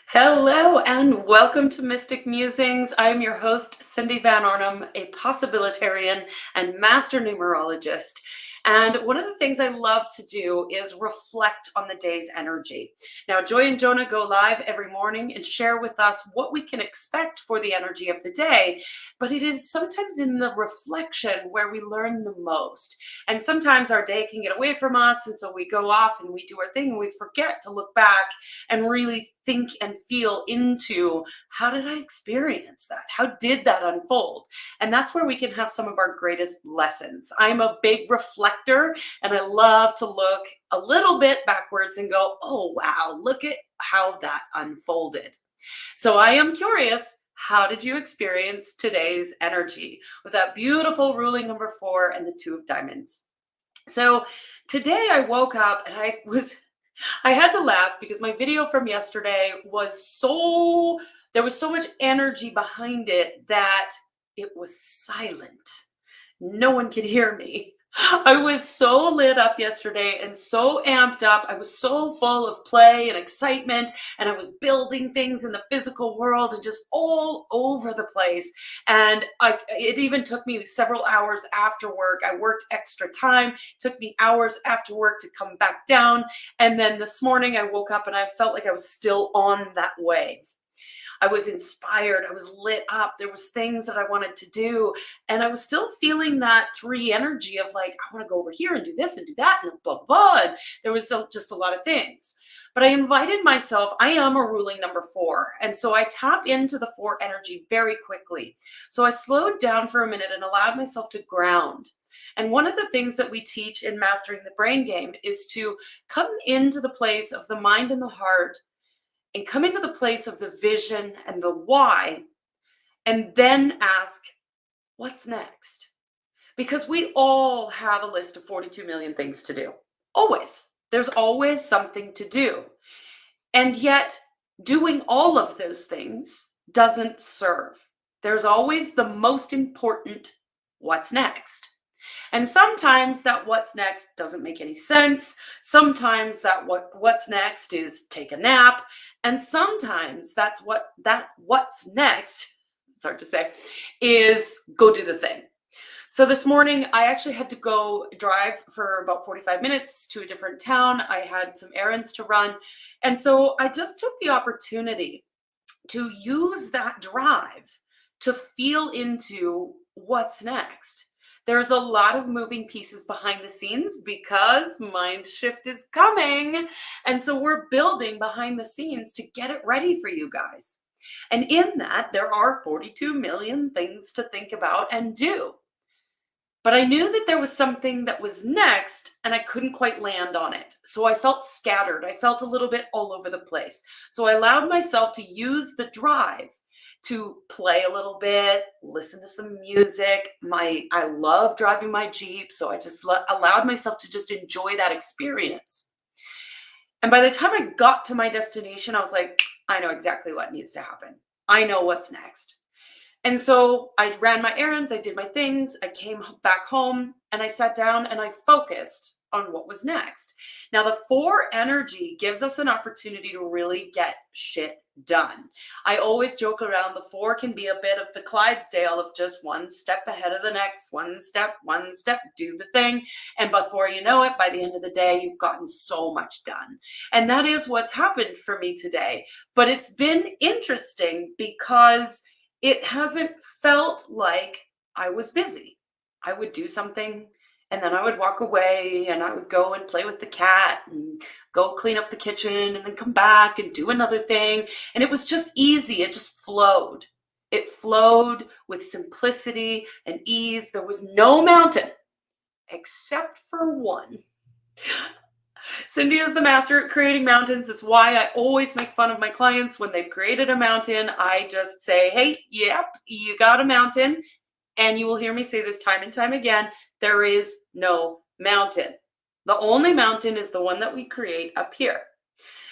Hello and welcome to Mystic Musings. I'm your host, Cindy Van Arnhem, a possibilitarian and master numerologist. And one of the things I love to do is reflect on the day's energy. Now, Joy and Jonah go live every morning and share with us what we can expect for the energy of the day, but it is sometimes in the reflection where we learn the most. And sometimes our day can get away from us, and so we go off and we do our thing and we forget to look back and really think and feel into how did I experience that? How did that unfold? And that's where we can have some of our greatest lessons. I'm a big reflector and I love to look a little bit backwards and go, oh, wow, look at how that unfolded. So I am curious, how did you experience today's energy with that beautiful ruling number 4 and the 2 of diamonds? So today I woke up and I had to laugh because my video from yesterday there was so much energy behind it that it was silent. No one could hear me. I was so lit up yesterday and so amped up. I was so full of play and excitement, and I was building things in the physical world and just all over the place. And it even took me several hours after work. I worked extra time. It took me hours after work to come back down. And then this morning I woke up and I felt like I was still on that wave. I was inspired. I was lit up. There was things that I wanted to do. And I was still feeling that 3 energy of like, I want to go over here and do this and do that and blah, blah, blah. And there was just a lot of things. But I invited myself. I am a ruling number 4. And so I tap into the 4 energy very quickly. So I slowed down for a minute and allowed myself to ground. And one of the things that we teach in Mastering the Brain Game is to come into the place of the mind and the heart and come into the place of the vision and the why, and then ask, what's next? Because we all have a list of 42 million things to do. Always. There's always something to do. And yet, doing all of those things doesn't serve. There's always the most important, what's next? And sometimes that what's next doesn't make any sense. Sometimes that what's next is take a nap. And sometimes what's next, it's hard to say, is go do the thing. So this morning I actually had to go drive for about 45 minutes to a different town. I had some errands to run. And so I just took the opportunity to use that drive to feel into what's next. There's a lot of moving pieces behind the scenes because mind shift is coming. And so we're building behind the scenes to get it ready for you guys. And in that, there are 42 million things to think about and do. But I knew that there was something that was next and I couldn't quite land on it. So I felt scattered. I felt a little bit all over the place. So I allowed myself to use the drive to play a little bit, listen to some music. I love driving my Jeep, so I just allowed myself to just enjoy that experience. And by the time I got to my destination, I was like, I know exactly what needs to happen. I know what's next. And so I ran my errands, I did my things, I came back home, and I sat down and I focused on what was next. Now, the 4 energy gives us an opportunity to really get shit done. I always joke around, the 4 can be a bit of the Clydesdale of just one step ahead of the next, one step, do the thing. And before you know it, by the end of the day, you've gotten so much done. And that is what's happened for me today. But it's been interesting because it hasn't felt like I was busy. I would do something and then I would walk away and I would go and play with the cat and go clean up the kitchen and then come back and do another thing. And it was just easy. It just flowed. It flowed with simplicity and ease. There was no mountain except for one. Cindy is the master at creating mountains. It's why I always make fun of my clients when they've created a mountain. I just say, hey, yep, you got a mountain. And you will hear me say this time and time again, there is no mountain. The only mountain is the one that we create up here.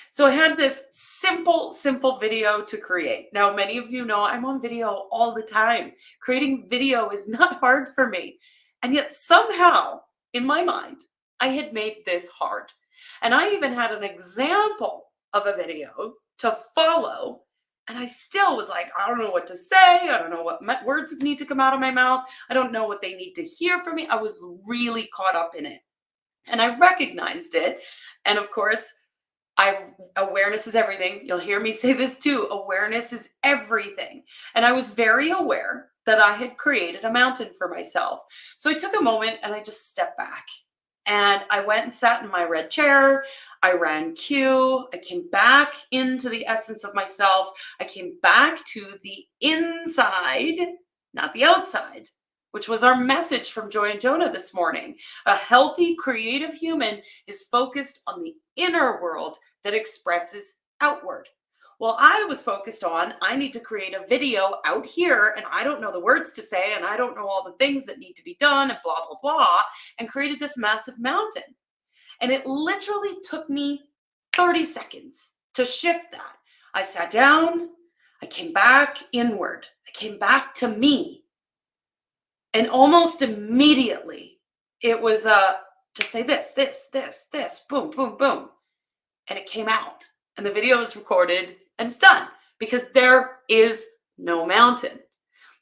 So I had this simple video to create. Now, many of you know I'm on video all the time. Creating video is not hard for me. And yet somehow, in my mind, I had made this hard. And I even had an example of a video to follow. And I still was like, I don't know what to say. I don't know what words need to come out of my mouth. I don't know what they need to hear from me. I was really caught up in it. And I recognized it. And of course, awareness is everything. You'll hear me say this too. Awareness is everything. And I was very aware that I had created a mountain for myself. So I took a moment and I just stepped back. And I went and sat in my red chair. I ran cue. I came back into the essence of myself. I came back to the inside, not the outside, which was our message from Joy and Jonah this morning. A healthy, creative human is focused on the inner world that expresses outward. Well, I was focused on, I need to create a video out here, and I don't know the words to say, and I don't know all the things that need to be done, and blah, blah, blah, and created this massive mountain. And it literally took me 30 seconds to shift that. I sat down, I came back inward, I came back to me. And almost immediately, it was just say this, boom, boom, boom. And it came out. And the video is recorded and it's done because there is no mountain.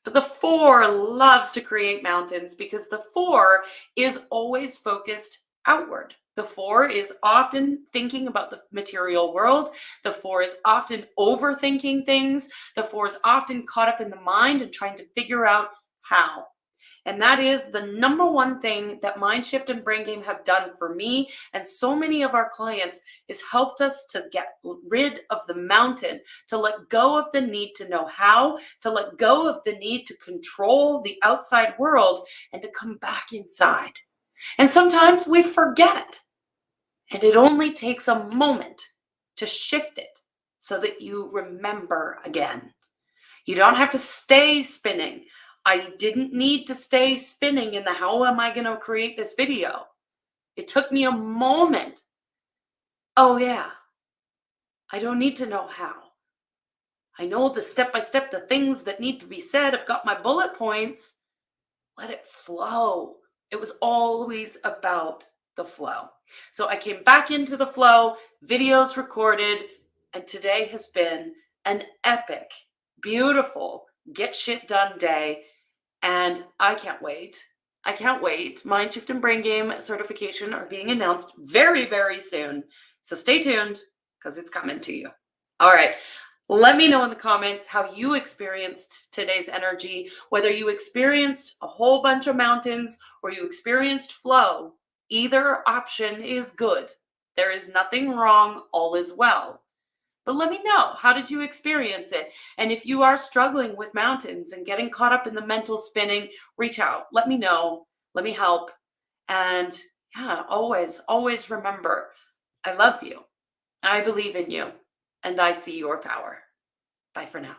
But the four loves to create mountains because the four is always focused outward. The four is often thinking about the material world. The four is often overthinking things. The four is often caught up in the mind and trying to figure out how. And that is the number one thing that Mindshift and Brain Game have done for me and so many of our clients is helped us to get rid of the mountain, to let go of the need to know how, to let go of the need to control the outside world and to come back inside. And sometimes we forget. And it only takes a moment to shift it so that you remember again. You don't have to stay spinning. I didn't need to stay spinning in the how am I going to create this video. It took me a moment. Oh yeah, I don't need to know how. I know the step-by-step, the things that need to be said. I've got my bullet points. Let it flow. It was always about the flow. So I came back into the flow, videos recorded, and today has been an epic, beautiful, get shit done day. And I can't wait. I can't wait. Mindshift and Brain Game certification are being announced very, very soon. So stay tuned because it's coming to you. All right. Let me know in the comments how you experienced today's energy, whether you experienced a whole bunch of mountains or you experienced flow. Either option is good. There is nothing wrong. All is well. But let me know, how did you experience it? And if you are struggling with mountains and getting caught up in the mental spinning, reach out. Let me know. Let me help. And yeah, always, always remember, I love you. I believe in you. And I see your power. Bye for now.